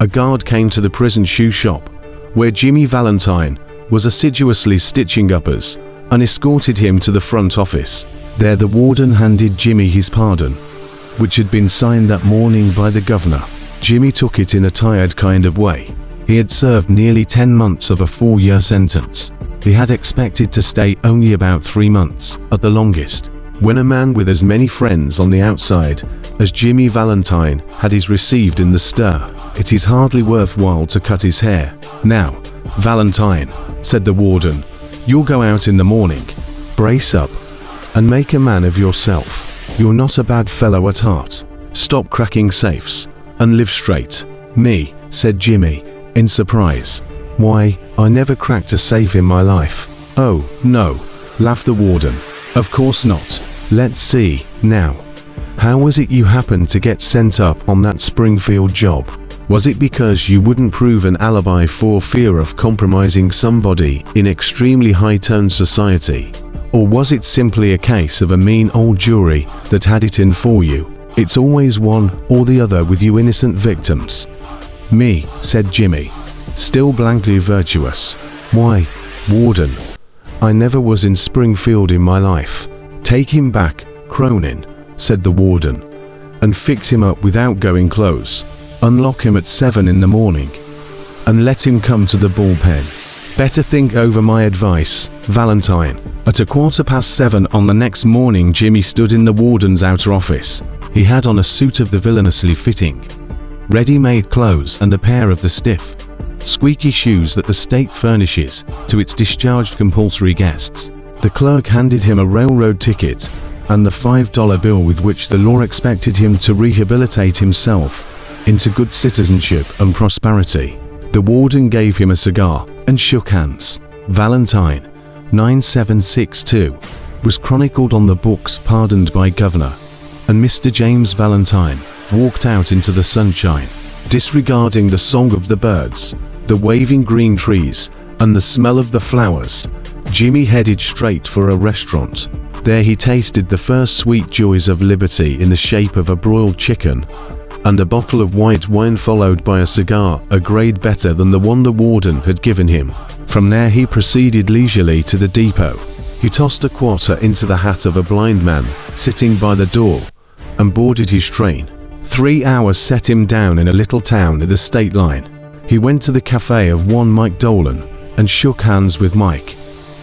a guard came to the prison shoe shop, where Jimmy Valentine was assiduously stitching uppers, and escorted him to the front office. There the warden handed Jimmy his pardon, which had been signed that morning by the governor. Jimmy took it in a tired kind of way. He had served nearly 10 months of a 4-year sentence. He had expected to stay only about 3 months, at the longest. When a man with as many friends on the outside as Jimmy Valentine had is received in the stir, it is hardly worthwhile to cut his hair. "Now, Valentine," said the warden, "you'll go out in the morning, brace up, and make a man of yourself. You're not a bad fellow at heart. Stop cracking safes, and live straight." "Me," said Jimmy, in surprise. "Why, I never cracked a safe in my life." "Oh, no," laughed the warden. "Of course not. Let's see, now. How was it you happened to get sent up on that Springfield job? Was it because you wouldn't prove an alibi for fear of compromising somebody in extremely high-toned society? Or was it simply a case of a mean old jury that had it in for you? It's always one or the other with you innocent victims." "Me," said Jimmy, still blankly virtuous. "Why, warden, I never was in Springfield in my life." "Take him back, Cronin," said the warden, "and fix him up without going close. Unlock him at 7 in the morning, and let him come to the bullpen. Better think over my advice, Valentine." At 7:15 on the next morning, Jimmy stood in the warden's outer office. He had on a suit of the villainously fitting, ready-made clothes and a pair of the stiff, squeaky shoes that the state furnishes to its discharged compulsory guests. The clerk handed him a railroad ticket and the $5 bill with which the law expected him to rehabilitate himself into good citizenship and prosperity. The warden gave him a cigar and shook hands. Valentine, 9762, was chronicled on the books pardoned by Governor, and Mr. James Valentine walked out into the sunshine. Disregarding the song of the birds, the waving green trees, and the smell of the flowers, Jimmy headed straight for a restaurant. There he tasted the first sweet joys of liberty in the shape of a broiled chicken and a bottle of white wine, followed by a cigar a grade better than the one the warden had given him. From there he proceeded leisurely to the depot. He tossed a quarter into the hat of a blind man sitting by the door and boarded his train. 3 hours set him down in a little town at the state line. He went to the cafe of one Mike Dolan and shook hands with Mike,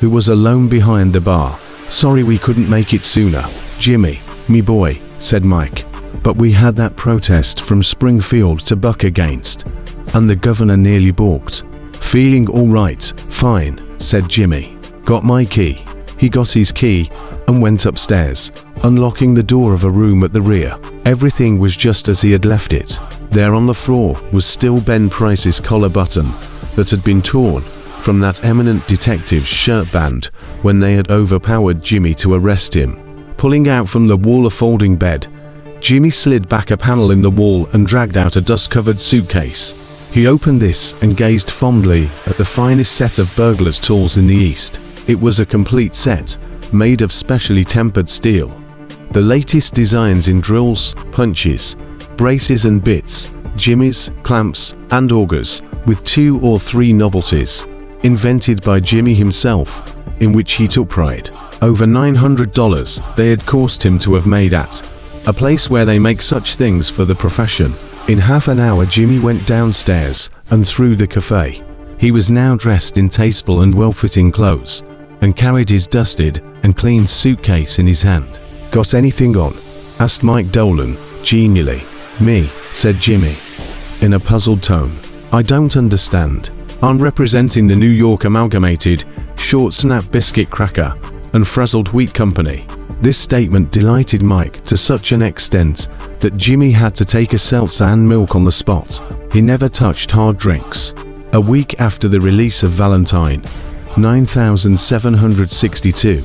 who was alone behind the bar. "Sorry we couldn't make it sooner, Jimmy, me boy," said Mike. "But we had that protest from Springfield to buck against, and the governor nearly balked." "Feeling all right?" "Fine," said Jimmy. "Got my key?" He got his key and went upstairs, unlocking the door of a room at the rear. Everything was just as he had left it. There on the floor was still Ben Price's collar button that had been torn from that eminent detective's shirt band when they had overpowered Jimmy to arrest him. Pulling out from the wall a folding bed, Jimmy slid back a panel in the wall and dragged out a dust-covered suitcase. He opened this and gazed fondly at the finest set of burglar's tools in the East. It was a complete set, made of specially tempered steel. The latest designs in drills, punches, braces and bits, jimmies, clamps, and augers, with 2 or 3 novelties, invented by Jimmy himself, in which he took pride. Over $900 they had cost him to have made at a place where they make such things for the profession. In half an hour Jimmy went downstairs and through the cafe. He was now dressed in tasteful and well-fitting clothes, and carried his dusted and clean suitcase in his hand. "Got anything on?" asked Mike Dolan, genially. "Me," said Jimmy, in a puzzled tone. "I don't understand. I'm representing the New York Amalgamated Short Snap Biscuit Cracker and Frazzled Wheat Company." This statement delighted Mike to such an extent that Jimmy had to take a seltzer and milk on the spot. He never touched hard drinks. A week after the release of Valentine, 9762,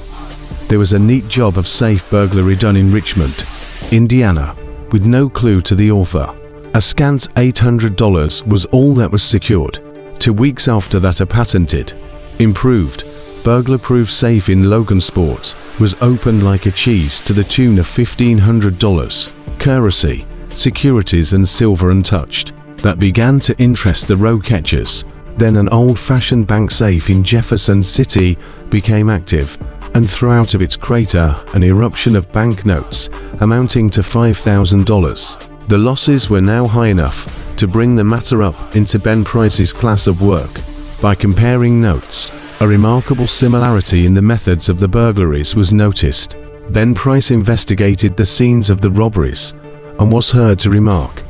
there was a neat job of safe burglary done in Richmond, Indiana, with no clue to the author. A scant $800 was all that was secured. 2 weeks after that, a patented, improved, burglar-proof safe in Logansport was opened like a cheese to the tune of $1,500, currency, securities and silver untouched. that began to interest the road catchers. Then an old-fashioned bank safe in Jefferson City became active, and threw out of its crater an eruption of banknotes amounting to $5,000. The losses were now high enough to bring the matter up into Ben Price's class of work. By comparing notes, a remarkable similarity in the methods of the burglaries was noticed. Ben Price investigated the scenes of the robberies and was heard to remark,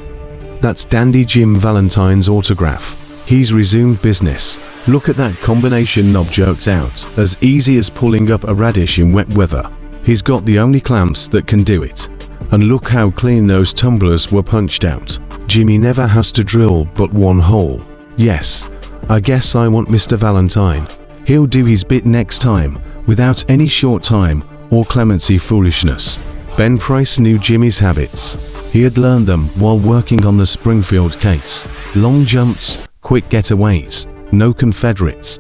"That's Dandy Jim Valentine's autograph. He's resumed business. Look at that combination knob jerked out, as easy as pulling up a radish in wet weather. He's got the only clamps that can do it. And look how clean those tumblers were punched out. Jimmy never has to drill but one hole. Yes, I guess I want Mr. Valentine. He'll do his bit next time, without any short time or clemency foolishness." Ben Price knew Jimmy's habits. He had learned them while working on the Springfield case. Long jumps, quick getaways, no Confederates,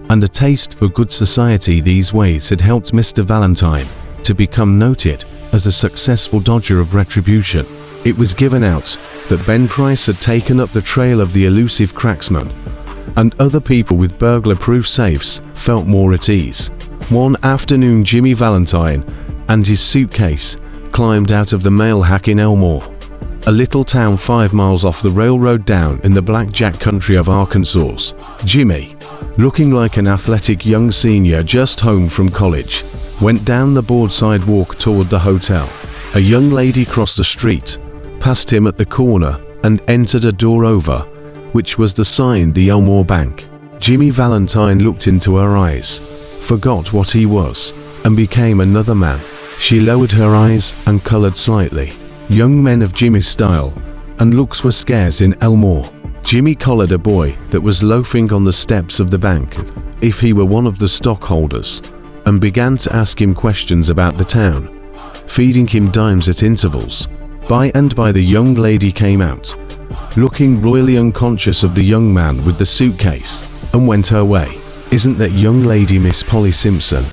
and a taste for good society. These ways had helped Mr. Valentine to become noted as a successful dodger of retribution. It was given out that Ben Price had taken up the trail of the elusive cracksman, and other people with burglar-proof safes felt more at ease. One afternoon, Jimmy Valentine and his suitcase climbed out of the mail hack in Elmore, a little town 5 miles off the railroad down in the blackjack country of Arkansas. Jimmy, looking like an athletic young senior just home from college, went down the board sidewalk toward the hotel. A young lady crossed the street, passed him at the corner, and entered a door over, which was the sign the Elmore Bank. Jimmy Valentine looked into her eyes, forgot what he was, and became another man. She lowered her eyes and colored slightly. Young men of Jimmy's style and looks were scarce in Elmore. Jimmy collared a boy that was loafing on the steps of the bank, if he were one of the stockholders, and began to ask him questions about the town, feeding him dimes at intervals. By and by the young lady came out, looking royally unconscious of the young man with the suitcase, and went her way. "Isn't that young lady Miss Polly Simpson?"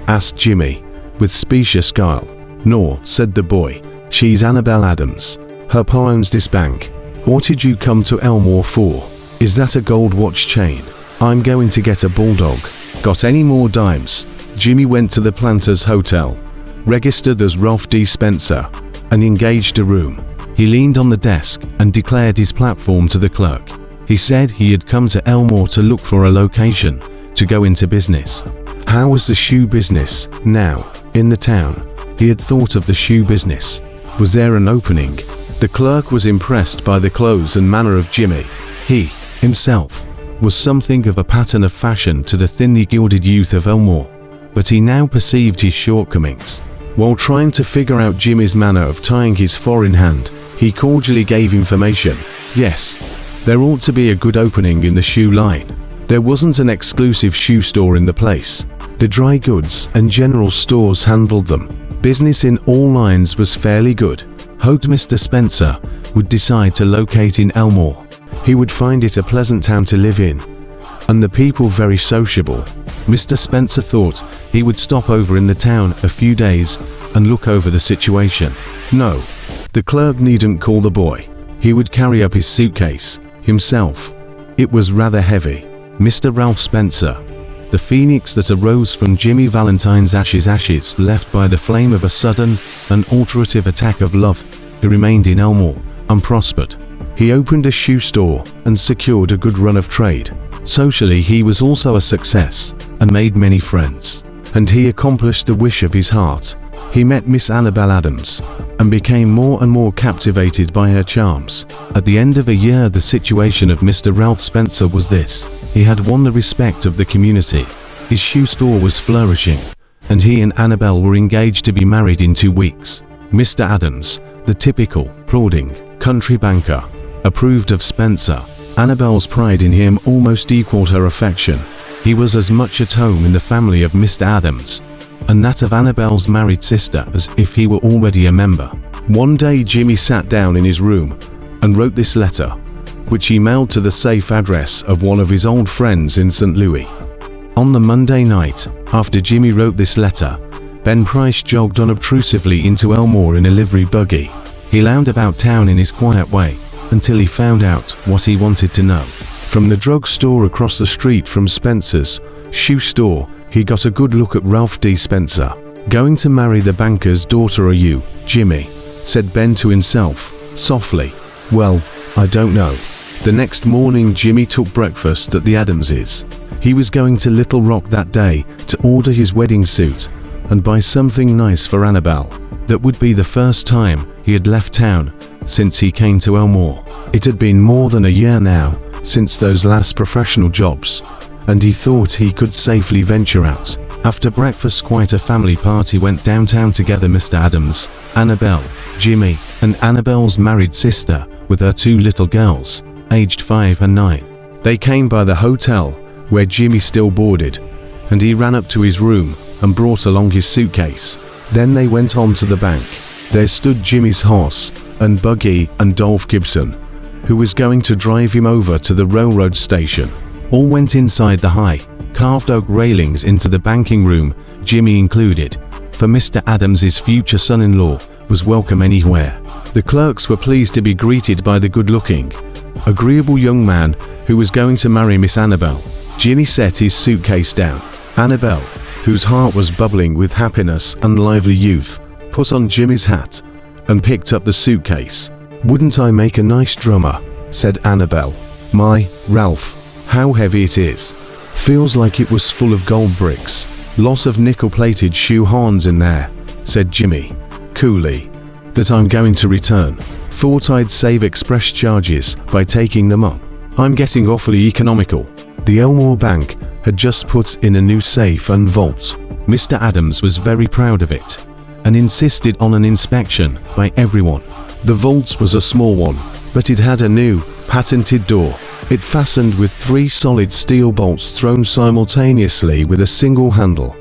asked Jimmy, with specious guile. "No," said the boy. "She's Annabelle Adams. Her pa owns this bank. What did you come to Elmore for? Is that a gold watch chain? I'm going to get a bulldog. Got any more dimes?" Jimmy went to the Planters Hotel, registered as Ralph D. Spencer, and engaged a room. He leaned on the desk and declared his platform to the clerk. He said he had come to Elmore to look for a location to go into business. How was the shoe business now in the town? He had thought of the shoe business. Was there an opening? The clerk was impressed by the clothes and manner of Jimmy. He, himself, was something of a pattern of fashion to the thinly gilded youth of Elmore, but he now perceived his shortcomings. While trying to figure out Jimmy's manner of tying his four in hand, he cordially gave information. Yes, there ought to be a good opening in the shoe line. There wasn't an exclusive shoe store in the place. The dry goods and general stores handled them. Business in all lines was fairly good. Hoped Mr. Spencer would decide to locate in Elmore. He would find it a pleasant town to live in, and the people very sociable. Mr. Spencer thought he would stop over in the town a few days and look over the situation. No, the clerk needn't call the boy. He would carry up his suitcase himself. It was rather heavy. Mr. Ralph Spencer, the phoenix that arose from Jimmy Valentine's ashes left by the flame of a sudden and alterative attack of love, he remained in Elmore and prospered. He opened a shoe store and secured a good run of trade. Socially, he was also a success and made many friends. And he accomplished the wish of his heart. He met Miss Annabelle Adams and became more and more captivated by her charms. At the end of a year, the situation of Mr. Ralph Spencer was this. He had won the respect of the community. His shoe store was flourishing, and he and Annabelle were engaged to be married in 2 weeks. Mr. Adams, the typical, plodding, country banker, approved of Spencer. Annabelle's pride in him almost equaled her affection. He was as much at home in the family of Mr. Adams and that of Annabelle's married sister as if he were already a member. One day Jimmy sat down in his room and wrote this letter, which he mailed to the safe address of one of his old friends in St. Louis. On the Monday night, after Jimmy wrote this letter, Ben Price jogged unobtrusively into Elmore in a livery buggy. He lounged about town in his quiet way, until he found out what he wanted to know. From the drugstore across the street from Spencer's shoe store, he got a good look at Ralph D. Spencer. "Going to marry the banker's daughter, are you, Jimmy?" said Ben to himself, softly. "Well, I don't know." The next morning, Jimmy took breakfast at the Adamses. He was going to Little Rock that day to order his wedding suit and buy something nice for Annabelle. That would be the first time he had left town since he came to Elmore. It had been more than a year now since those last professional jobs, and he thought he could safely venture out. After breakfast, quite a family party went downtown together. Mr. Adams, Annabelle, Jimmy, and Annabelle's married sister with her 2 little girls, aged 5 and 9. They came by the hotel where Jimmy still boarded, and he ran up to his room and brought along his suitcase. Then they went on to the bank. There stood Jimmy's horse and buggy and Dolph Gibson, who was going to drive him over to the railroad station. All went inside the high, carved oak railings into the banking room, Jimmy included, for Mr. Adams's future son-in-law was welcome anywhere. The clerks were pleased to be greeted by the good-looking, agreeable young man who was going to marry Miss Annabelle. Jimmy set his suitcase down. Annabelle, whose heart was bubbling with happiness and lively youth, put on Jimmy's hat and picked up the suitcase. "Wouldn't I make a nice drummer?" said Annabelle. "My, Ralph, how heavy it is. Feels like it was full of gold bricks. Lots of nickel-plated shoe horns in there," said Jimmy, coolly. "That I'm going to return. Thought I'd save express charges by taking them up. I'm getting awfully economical." The Elmore Bank had just put in a new safe and vault. Mr. Adams was very proud of it and insisted on an inspection by everyone. The vault was a small one, but it had a new, patented door. It fastened with 3 solid steel bolts thrown simultaneously with a single handle,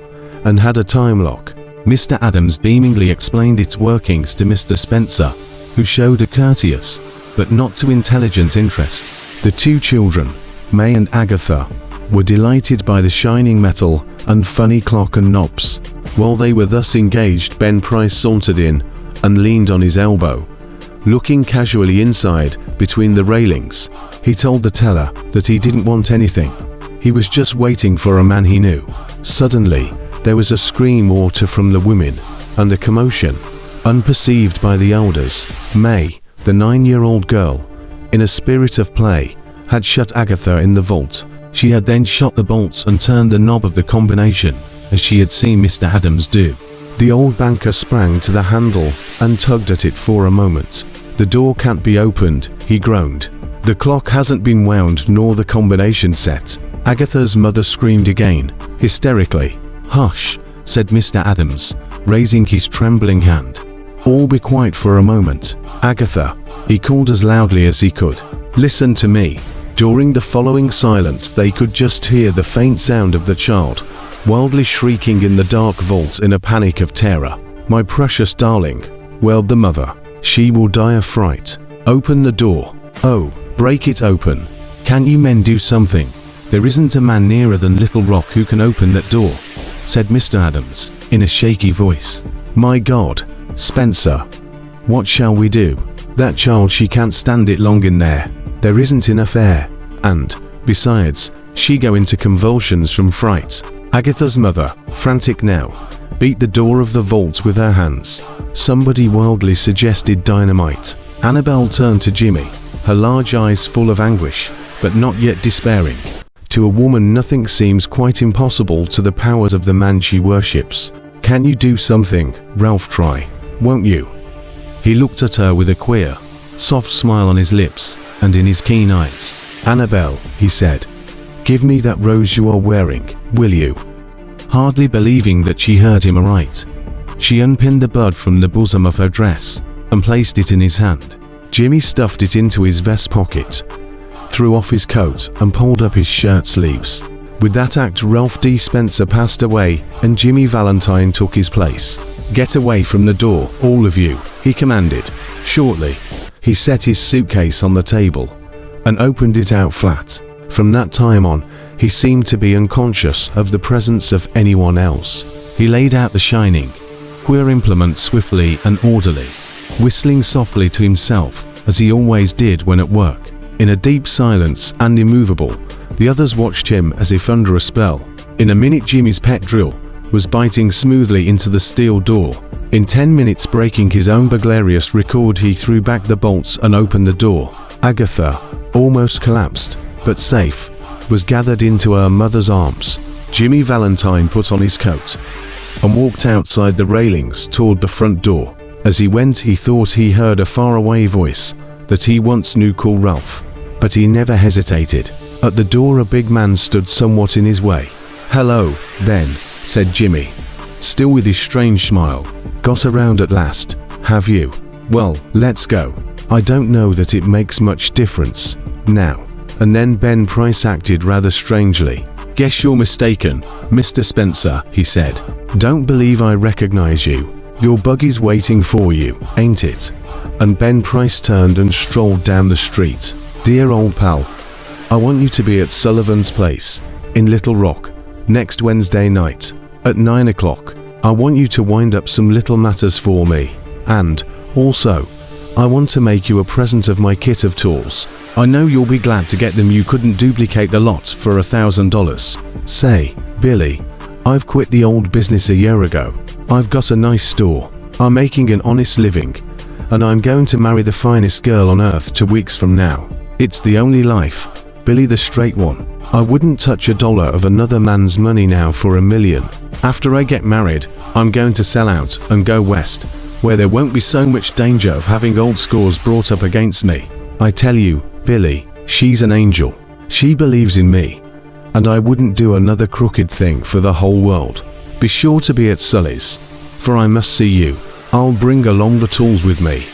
and had a time lock. Mr. Adams beamingly explained its workings to Mr. Spencer, who showed a courteous, but not too intelligent interest. The 2 children, May and Agatha, were delighted by the shining metal and funny clock and knobs. While they were thus engaged, Ben Price sauntered in and leaned on his elbow, looking casually inside between the railings. He told the teller that he didn't want anything. He was just waiting for a man he knew. Suddenly, there was a scream or two from the women, and a commotion, unperceived by the elders. May, the 9-year-old girl, in a spirit of play, had shut Agatha in the vault. She had then shot the bolts and turned the knob of the combination, as she had seen Mr. Adams do. The old banker sprang to the handle and tugged at it for a moment. "The door can't be opened," he groaned. "The clock hasn't been wound nor the combination set." Agatha's mother screamed again, hysterically. "Hush," said Mr. Adams, raising his trembling hand. "All be quiet for a moment. Agatha," he called as loudly as he could. "Listen to me." During the following silence, they could just hear the faint sound of the child, wildly shrieking in the dark vault in a panic of terror. "My precious darling," wailed the mother. "She will die of fright. Open the door. Oh, break it open. Can't you men do something? There isn't a man nearer than Little Rock who can open that door," said Mr. Adams, in a shaky voice. "My God, Spencer, what shall we do? That child, she can't stand it long in there. There isn't enough air, and, besides, she go into convulsions from fright." Agatha's mother, frantic now, beat the door of the vault with her hands. Somebody wildly suggested dynamite. Annabelle turned to Jimmy, her large eyes full of anguish, but not yet despairing. To a woman, nothing seems quite impossible to the powers of the man she worships. "Can you do something, Ralph? Try, won't you?" He looked at her with a queer, soft smile on his lips and in his keen eyes. "Annabelle," he said, "give me that rose you are wearing, will you?" Hardly believing that she heard him aright, she unpinned the bud from the bosom of her dress and placed it in his hand. Jimmy stuffed it into his vest pocket, threw off his coat and pulled up his shirt sleeves. With that act, Ralph D. Spencer passed away and Jimmy Valentine took his place. "Get away from the door, all of you," he commanded. Shortly, he set his suitcase on the table and opened it out flat. From that time on, he seemed to be unconscious of the presence of anyone else. He laid out the shining, queer implement swiftly and orderly, whistling softly to himself as he always did when at work. In a deep silence and immovable, the others watched him as if under a spell. In a minute, Jimmy's pet drill was biting smoothly into the steel door. In 10 minutes, breaking his own burglarious record, he threw back the bolts and opened the door. Agatha, almost collapsed, but safe, was gathered into her mother's arms. Jimmy Valentine put on his coat and walked outside the railings toward the front door. As he went, he thought he heard a faraway voice that he once knew call Ralph, but he never hesitated. At the door, a big man stood somewhat in his way. "Hello, Ben," said Jimmy, still with his strange smile. "Got around at last, have you? Well, let's go. I don't know that it makes much difference now." And then Ben Price acted rather strangely. "Guess you're mistaken, Mr. Spencer," he said. "Don't believe I recognize you. Your buggy's waiting for you, ain't it?" And Ben Price turned and strolled down the street. "Dear old pal, I want you to be at Sullivan's place in Little Rock next Wednesday night at 9 o'clock. I want you to wind up some little matters for me. And, also, I want to make you a present of my kit of tools. I know you'll be glad to get them. You couldn't duplicate the lot for $1,000. Say, Billy, I've quit the old business a year ago. I've got a nice store. I'm making an honest living. And I'm going to marry the finest girl on earth 2 weeks from now. It's the only life. Billy the straight one. I wouldn't touch a dollar of another man's money now for $1 million. After I get married, I'm going to sell out and go west, where there won't be so much danger of having old scores brought up against me. I tell you, Billy, she's an angel. She believes in me, and I wouldn't do another crooked thing for the whole world. Be sure to be at Sully's, for I must see you. I'll bring along the tools with me."